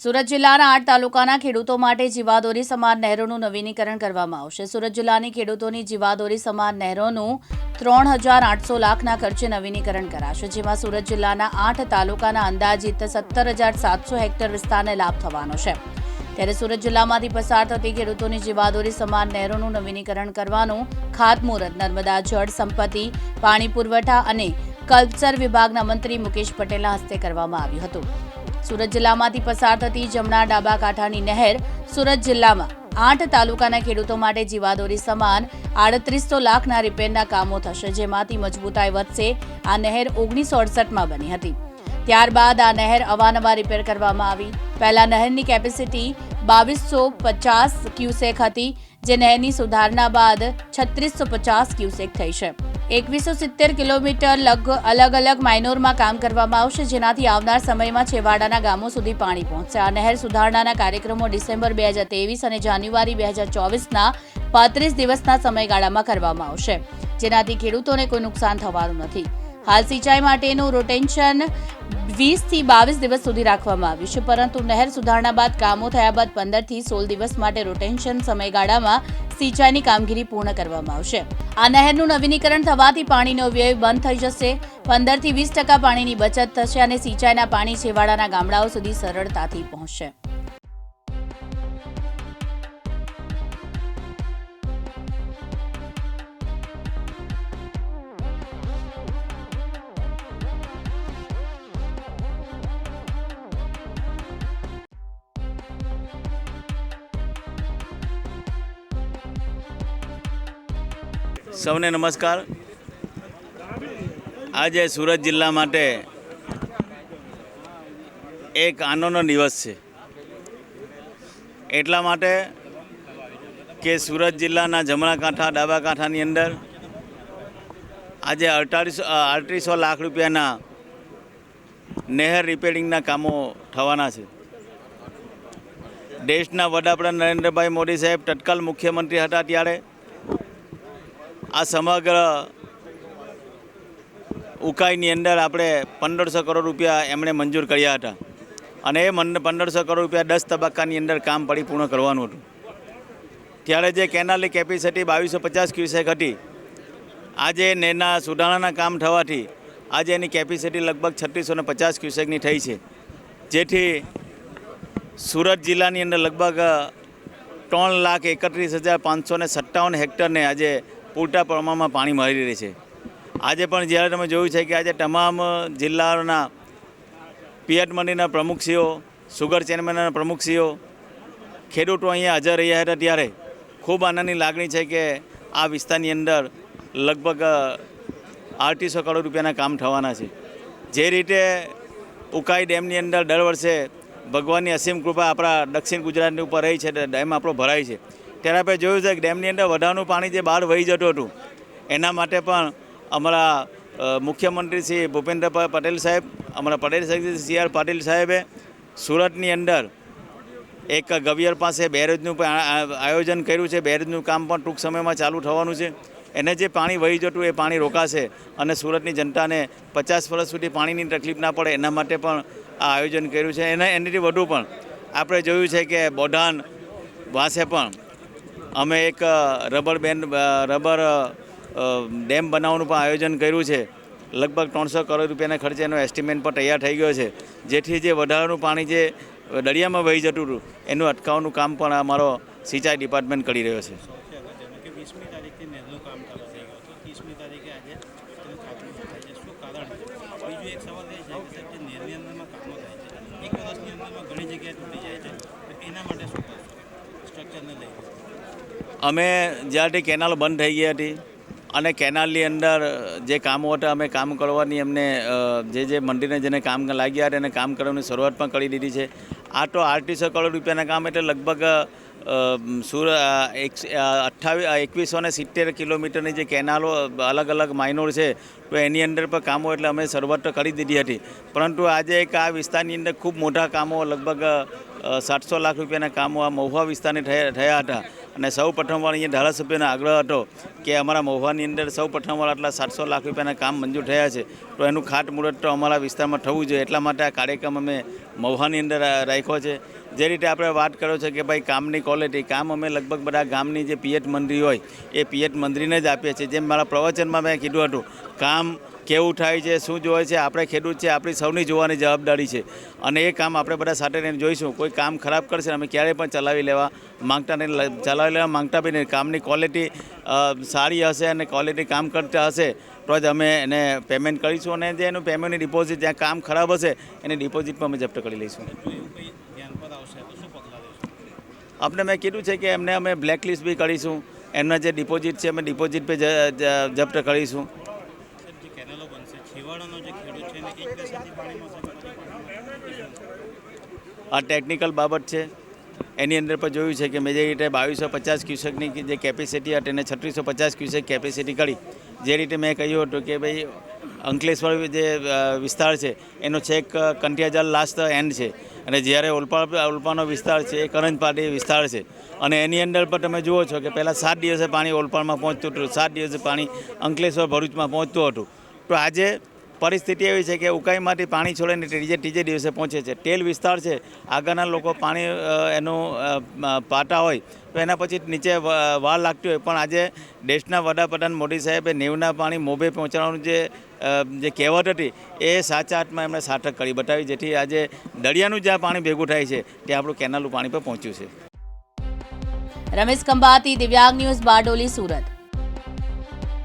સુરત જિલ્લાના 8 તાલુકાના ખેડૂતો માટે જીવાદોરી સમાન નહેરોનું નવીનીકરણ કરવામાં આવશે। સુરત જિલ્લાની ખેડૂતોની જીવાદોરી સમાન નહેરોનું 3,800 લાખના ખર્ચે નવીનીકરણ કરાશે, જેમાં સુરત જિલ્લાના 8 તાલુકાના અંદાજિત 17,700 હેક્ટર વિસ્તારને લાભ થવાનો છે। ત્યારે સુરત જિલ્લામાંથી પસાર થતી ખેડૂતોની જીવાદોરી સમાન નહેરોનું નવીનીકરણ કરવાનું ખાતમુહૂર્ત નર્મદા જળ સંપત્તિ, પાણી પુરવઠા અને કલ્પસર વિભાગના મંત્રી મુકેશ પટેલના હસ્તે કરવામાં આવ્યું હતું। સુરત જિલ્લામાંથી પસાર થતી જમણા ડાબા કાંઠાની નહેર સુરત જિલ્લામાં 8 તાલુકાના ખેડૂતો માટે જીવાદોરી સમાન 3800 લાખના રિપેરના કામો થશે, જેમાંથી મજબૂતાઈ વધશે। આ નહેર 1968માં બની હતી, ત્યારબાદ આ નહેર અવારનવાર રિપેર કરવામાં આવી। પહેલા નહેરની કેપેસિટી 2250 ક્યુસેક હતી, જે નહેરની સુધારણા બાદ 3650 ક્યુસેક થઈ છે। 2170 કિલોમીટર અલગ અલગ માઇનોરમાં કામ કરવામાં આવશે, જેનાથી આવનાર સમયમાં છેવાડાના ગામો સુધી પાણી પહોંચશે। આ નહેર સુધારણાના કાર્યક્રમો ડિસેમ્બર 2023 અને જાન્યુઆરી 2024ના 35 દિવસના સમયગાળામાં કરવામાં આવશે, જેનાથી ખેડૂતોને કોઈ નુકસાન થવાનું નથી। હાલ સિંચાઈ માટેનું રોટેશન 20 થી 22 દિવસ સુધી રાખવામાં આવ્યું છે, પરંતુ નહેર સુધારણા બાદ કામો થયા બાદ 15 થી 16 દિવસ માટે રોટેશન સમયગાળામાં સિંચાઈની કામગીરી પૂર્ણ કરવામાં આવશે। આ નહેરનું નવીનીકરણ થવાથી પાણીનો વ્યય બંધ થઈ જશે, 15 થી 20% પાણીની બચત થશે અને સિંચાઈના પાણી છેવાડાના ગામડાઓ સુધી સરળતાથી પહોંચશે। સૌને નમસ્કાર। આજે સુરત જિલ્લા માટે એક આનંદનો દિવસ છે, એટલા માટે કે સુરત જિલ્લાના જમણા કાંઠા ડાબા કાંઠાની અંદર આજે 3800 લાખ રૂપિયાના નહેર રિપેરિંગના કામો થવાના છે। દેશના વડાપ્રધાન નરેન્દ્રભાઈ મોદી સાહેબ તત્કાલ મુખ્યમંત્રી હતા ત્યારે આ સમગ્ર ઉકાઈની અંદર આપણે 1500 કરોડ રૂપિયા એમણે મંજૂર કર્યા હતા અને એ 1500 કરોડ રૂપિયા 10 તબક્કાની અંદર કામ પરિપૂર્ણ કરવાનું હતું। ત્યારે જે કેનાલની કેપેસિટી 2250 ક્યુસેક હતી, આજે નહેરના સુધારણાના કામ થવાથી આજે એની કેપેસિટી લગભગ 3650 ક્યુસેકની થઈ છે, જેથી સુરત જિલ્લાની અંદર લગભગ 3,31,557 હેક્ટરને આજે પૂરતા પ્રમાણમાં પાણી મળી રહે છે। આજે પણ જ્યારે તમે જોયું છે કે આજે તમામ જિલ્લાઓના પિયત મંડીના પ્રમુખશ્રીઓ, સુગર ચેરમેનના પ્રમુખશ્રીઓ, ખેડૂતો અહીંયા હાજર રહ્યા હતા, ત્યારે ખૂબ આનંદની લાગણી છે કે આ વિસ્તારની અંદર લગભગ 3800 કરોડ રૂપિયાના કામ થવાના છે। જે રીતે ઉકાઈ ડેમની અંદર દર વર્ષે ભગવાનની અસીમ કૃપા આપણા દક્ષિણ ગુજરાતની ઉપર રહી છે, ડેમ આપણો ભરાય છે, ત્યારે આપણે જોયું છે કે ડેમની અંદર વધારાનું પાણી જે બહાર વહી જતું હતું, એના માટે પણ અમારા મુખ્યમંત્રી શ્રી ભૂપેન્દ્રભાઈ પટેલ સાહેબ, અમારા પટેલ સાહેબ CR પાટીલ સાહેબે સુરતની અંદર એક ગવિયર પાસે બેરેજનું પણ આયોજન કર્યું છે। બેરેજનું કામ પણ ટૂંક સમયમાં ચાલુ થવાનું છે। એને જે પાણી વહી જતું એ પાણી રોકાશે અને સુરતની જનતાને 50 વર્ષ સુધી પાણીની તકલીફ ના પડે એના માટે પણ આ આયોજન કર્યું છે। એનાથી વધુ પણ આપણે જોયું છે કે બોઢાન વાસે પણ અમે એક રબર ડેમ બનાવવાનું પણ આયોજન કર્યું છે। લગભગ 300 કરોડ રૂપિયાના ખર્ચે એનો એસ્ટિમેટ પણ તૈયાર થઈ ગયો છે, જેથી જે વધારાનું પાણી જે દરિયામાં વહી જતું હતું એનું અટકાવવાનું કામ પણ અમારો સિંચાઈ ડિપાર્ટમેન્ટ કરી રહ્યો છે। અમે જ્યારથી કેનાલ બંધ થઈ ગઈ હતી અને કેનાલની અંદર જે કામો હતા અમે કામ કરવાની અમને જે મંદિરને જેને કામ લાગ્યા હતા એને કામ કરવાની શરૂઆત પણ કરી દીધી છે। આ તો 3800 કરોડ રૂપિયાના કામ એટલે લગભગ 2170 કિલોમીટરની જે કેનાલો અલગ અલગ માઇનોર છે, તો એની અંદર પણ કામો એટલે અમે શરૂઆત તો કરી દીધી હતી, પરંતુ આજે એક આ વિસ્તારની અંદર ખૂબ મોટા કામો લગભગ 700 લાખ રૂપિયાના કામો આ મહુવા વિસ્તારને થયા હતા। અને સૌ પ્રથમવાર અહીંયા ધારાસભ્યનો આગ્રહ હતો કે અમારા મહુવાની અંદર સૌ પ્રથમવાર આટલા 700 લાખ રૂપિયાના કામ મંજૂર થયા છે, તો તો એનું ખાતમુહૂર્ત તો અમારા વિસ્તારમાં થવું જોઈએ. એટલા માટે આ કાર્યક્રમ અમે મહુવાની અંદર રાખ્યો છે. જે રીતે આપણે વાત કરો છો કે ભાઈ કામની ક્વોલિટી, કામ અમે લગભગ બધા ગામની જે પિયત મંત્રી હોય એ પિયત મંત્રીને જ આપીએ છીએ. જેમ મારા પ્રવચનમાં મેં કીધું હતું, કામ કેવું થાય છે, શું જોવે છે, આપણે ખેડૂત છે, આપણી સૌની જોવાની જવાબદારી છે. અને એ કામ આપણે બધા સાથે રહીને જોઈશું. કોઈ કામ ખરાબ કરશે અમે ક્યારેય પણ ચલાવી લેવા માંગતા બી નહીં. કામની ક્વોલિટી સારી હશે અને ક્વોલિટી કામ કરતા હશે તો જ અમે એને પેમેન્ટ કરીશું. અને જે એનું પેમેન્ટની ડિપોઝિટ, જ્યાં કામ ખરાબ હશે એની ડિપોઝિટ પણ અમે જપ્ત કરી લઈશું. આપણે મેં કીધું છે કે એમને અમે બ્લેકલિસ્ટ બી કરીશું. એમના જે ડિપોઝિટ છે અમે ડિપોઝિટ બી જપ્ત કરીશું. આ ટેકનિકલ બાબત છે. એની અંદર પણ જોયું છે કે મેં જે રીતે 2250 ક્યુસેકની જે કેપેસિટી હતી એને 3650 ક્યુસેક કેપેસિટી કરી. જે રીતે મેં કહ્યું હતું કે ભાઈ અંકલેશ્વર જે વિસ્તાર છે એનો છેક કંઠિયાજાર લાસ્ટ એન્ડ છે, અને જ્યારે ઓલપાડનો વિસ્તાર છે એ કરંજપાટી વિસ્તાર છે. અને એની અંદર પણ તમે જુઓ છો કે પહેલાં 7 દિવસે પાણી ઓલપાડમાં પહોંચતું હતું, 7 દિવસે પાણી અંકલેશ્વર ભરૂચમાં પહોંચતું હતું. તો આજે પરિસ્થિતિ એવી છે કે ઉકાઈમાંથી પાણી છોડે ને ત્રીજે દિવસે પહોંચે છે. ટેલ વિસ્તાર છે, આગળના લોકો પાણી એનું પાટા હોય તો એના પછી નીચે વાર લાગતી હોય. પણ આજે દેશના વડાપ્રધાન મોદી સાહેબે 90ના પાણી મોભે પહોંચાડવાનું જે કહેવત હતી એ સાચા હાથમાં એમણે સાર્થક કરી બતાવી. જેથી આજે દરિયાનું જ્યાં પાણી ભેગું થાય છે ત્યાં આપણું કેનાલનું પાણી પર પહોંચ્યું છે. રમેશ ખંભાતી, દિવ્યાંગ ન્યૂઝ, બારડોલી, સુરત.